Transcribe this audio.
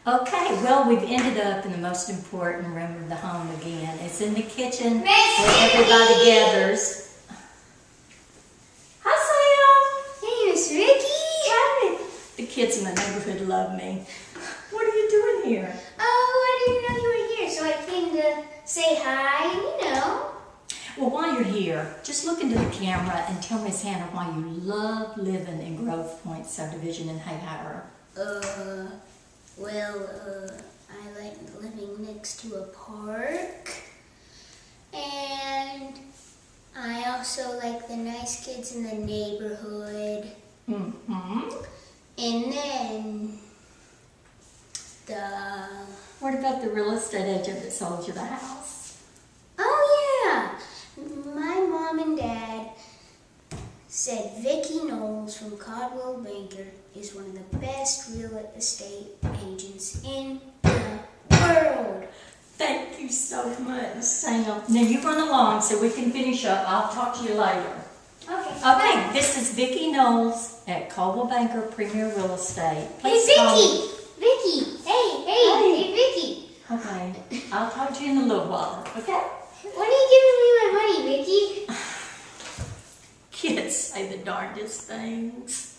Okay, well, we've ended up in the most important room of the home again. It's in the kitchen where everybody gathers. Hi, Sam. Hey, Miss Ricky. Hi. The kids in the neighborhood love me. What are you doing here? Oh, I didn't know you were here, so I came to say hi and Well, while you're here, just look into the camera and tell Miss Hannah why you love living in Grove Point subdivision in Hayhire. I like living next to a park. And I also like the nice kids in the neighborhood. Mm-hmm. And then What about the real estate agent that sold you the house? Oh yeah! My mom and dad said Vicki Knowles from Caldwell Banker is one of the best real estate agents in the world. Thank you so much, Sam. Now you run along so we can finish up. I'll talk to you later. Okay. Okay, this is Vicki Knowles at Caldwell Banker Premier Real Estate. Hey Please call me. Vicki! Vicki! Hey Vicki! Okay, I'll talk to you in a little while, okay? When are you giving me my money, Vicki? Kids say the darndest things.